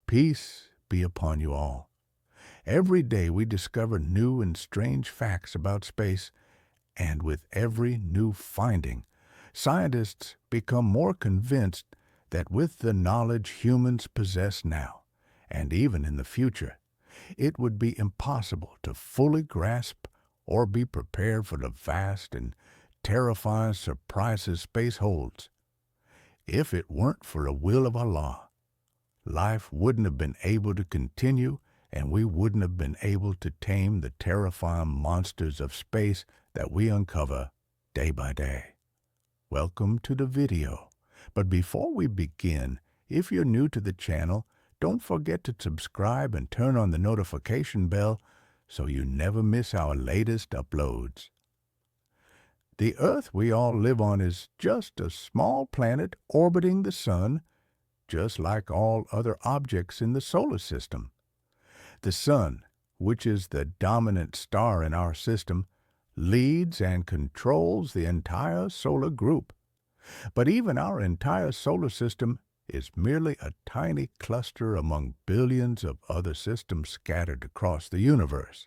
Peace be upon you all. Every day we discover new and strange facts about space, and with every new finding, scientists become more convinced that with the knowledge humans possess now, and even in the future, it would be impossible to fully grasp or be prepared for the vast and terrifying surprises space holds. If it weren't for the will of Allah, life wouldn't have been able to continue, and we wouldn't have been able to tame the terrifying monsters of space that we uncover day by day. Welcome to the video. But before we begin, if you're new to the channel, don't forget to subscribe and turn on the notification bell so you never miss our latest uploads. The Earth we all live on is just a small planet orbiting the Sun, just like all other objects in the solar system. The Sun, which is the dominant star in our system, leads and controls the entire solar group. But even our entire solar system is merely a tiny cluster among billions of other systems scattered across the universe.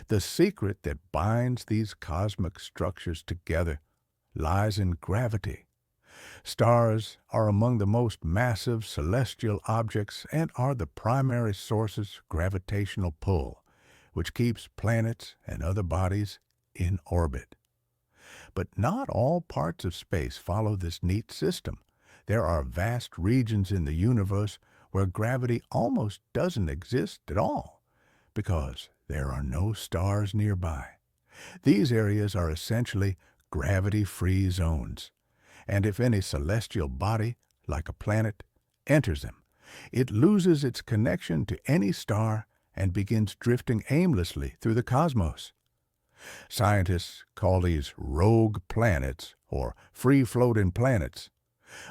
The secret that binds these cosmic structures together lies in gravity. Stars are among the most massive celestial objects and are the primary source's gravitational pull, which keeps planets and other bodies in orbit. But not all parts of space follow this neat system. There are vast regions in the universe where gravity almost doesn't exist at all, because there are no stars nearby. These areas are essentially gravity-free zones, and if any celestial body, like a planet, enters them, it loses its connection to any star and begins drifting aimlessly through the cosmos. Scientists call these rogue planets or free-floating planets.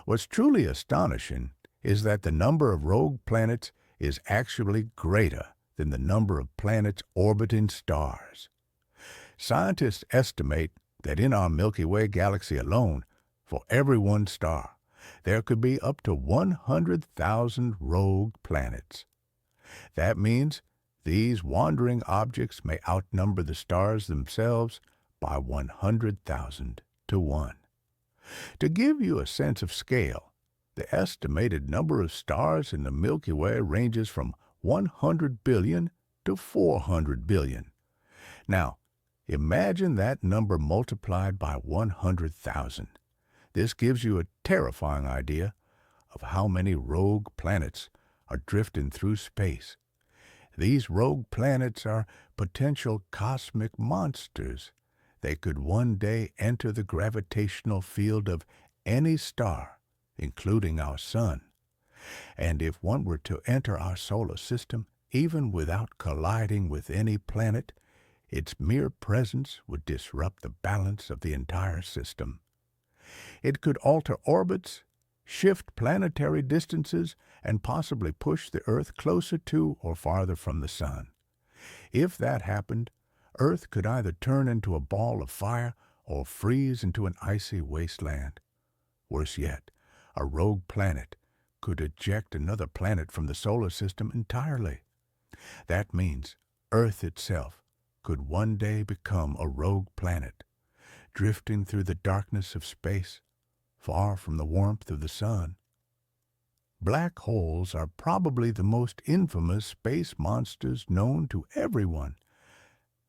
What's truly astonishing is that the number of rogue planets is actually greater than the number of planets orbiting stars. Scientists estimate that in our Milky Way galaxy alone, for every one star, there could be up to 100,000 rogue planets. That means these wandering objects may outnumber the stars themselves by 100,000 to 1. To give you a sense of scale, the estimated number of stars in the Milky Way ranges from 100 billion to 400 billion. Now, imagine that number multiplied by 100,000. This gives you a terrifying idea of how many rogue planets are drifting through space. These rogue planets are potential cosmic monsters. They could one day enter the gravitational field of any star, including our Sun. And if one were to enter our solar system, even without colliding with any planet, its mere presence would disrupt the balance of the entire system. It could alter orbits, shift planetary distances, and possibly push the Earth closer to or farther from the Sun. If that happened, Earth could either turn into a ball of fire or freeze into an icy wasteland. Worse yet, a rogue planet could eject another planet from the solar system entirely. That means Earth itself could one day become a rogue planet, drifting through the darkness of space, far from the warmth of the Sun. Black holes are probably the most infamous space monsters known to everyone.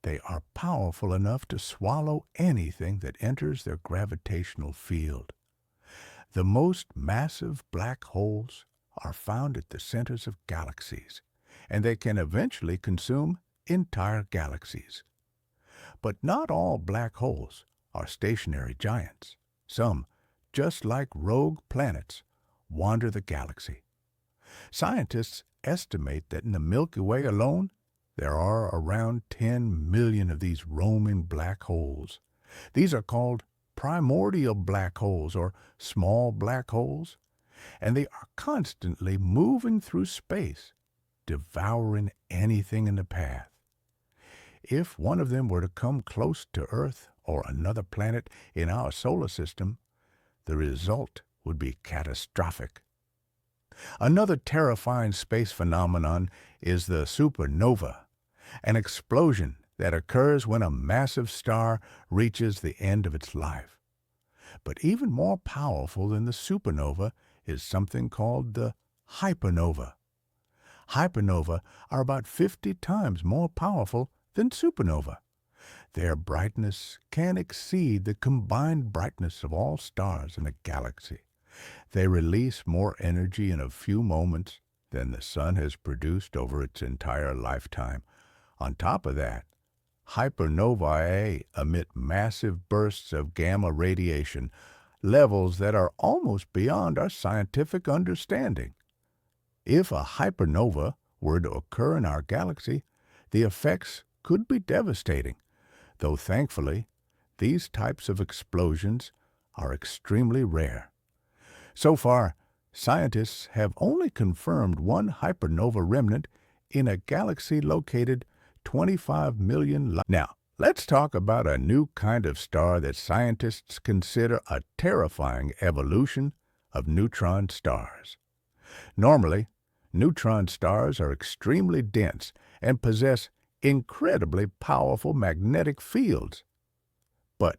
They are powerful enough to swallow anything that enters their gravitational field. The most massive black holes are found at the centers of galaxies, and they can eventually consume entire galaxies. But not all black holes are stationary giants. Some, just like rogue planets, wander the galaxy. Scientists estimate that in the Milky Way alone, there are around 10 million of these roaming black holes. These are called primordial black holes or small black holes, and they are constantly moving through space, devouring anything in the path. If one of them were to come close to Earth or another planet in our solar system, the result would be catastrophic. Another terrifying space phenomenon is the supernova, an explosion that occurs when a massive star reaches the end of its life. But even more powerful than the supernova is something called the hypernova. Hypernova are about 50 times more powerful than supernova. Their brightness can exceed the combined brightness of all stars in a galaxy. They release more energy in a few moments than the sun has produced over its entire lifetime. On top of that, hypernovae emit massive bursts of gamma radiation, levels that are almost beyond our scientific understanding. If a hypernova were to occur in our galaxy, the effects could be devastating, though thankfully, these types of explosions are extremely rare. So far, scientists have only confirmed one hypernova remnant in a galaxy located 25 million light. Now, let's talk about a new kind of star that scientists consider a terrifying evolution of neutron stars. Normally, neutron stars are extremely dense and possess incredibly powerful magnetic fields. But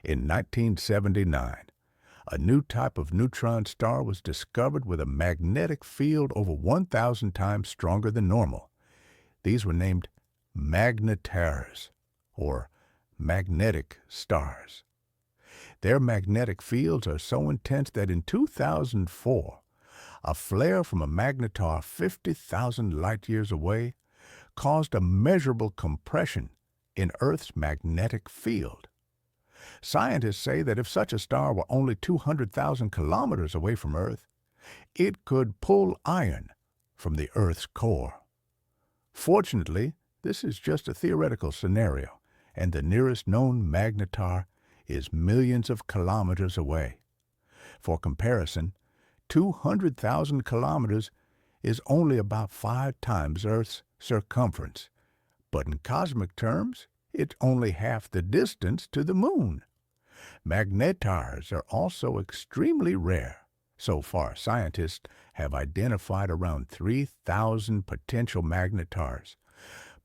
in 1979, a new type of neutron star was discovered with a magnetic field over 1,000 times stronger than normal. These were named magnetars, or magnetic stars. Their magnetic fields are so intense that in 2004, a flare from a magnetar 50,000 light-years away caused a measurable compression in Earth's magnetic field. Scientists say that if such a star were only 200,000 kilometers away from Earth, it could pull iron from the Earth's core. Fortunately, this is just a theoretical scenario, and the nearest known magnetar is millions of kilometers away. For comparison, 200,000 kilometers is only about 5 times Earth's circumference, but in cosmic terms, it's only half the distance to the moon. Magnetars are also extremely rare. So far, scientists have identified around 3,000 potential magnetars,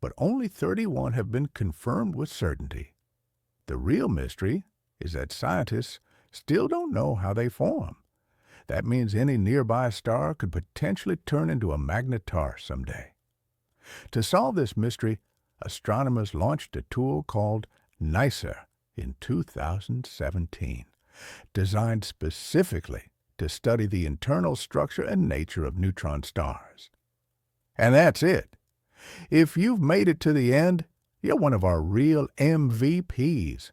but only 31 have been confirmed with certainty. The real mystery is that scientists still don't know how they form. That means any nearby star could potentially turn into a magnetar someday. To solve this mystery, astronomers launched a tool called NICER in 2017, designed specifically to study the internal structure and nature of neutron stars. And that's it. If you've made it to the end, you're one of our real MVPs.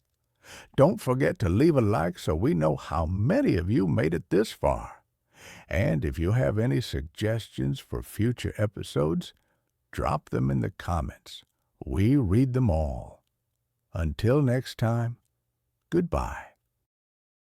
Don't forget to leave a like so we know how many of you made it this far. And if you have any suggestions for future episodes, drop them in the comments. We read them all. Until next time, goodbye.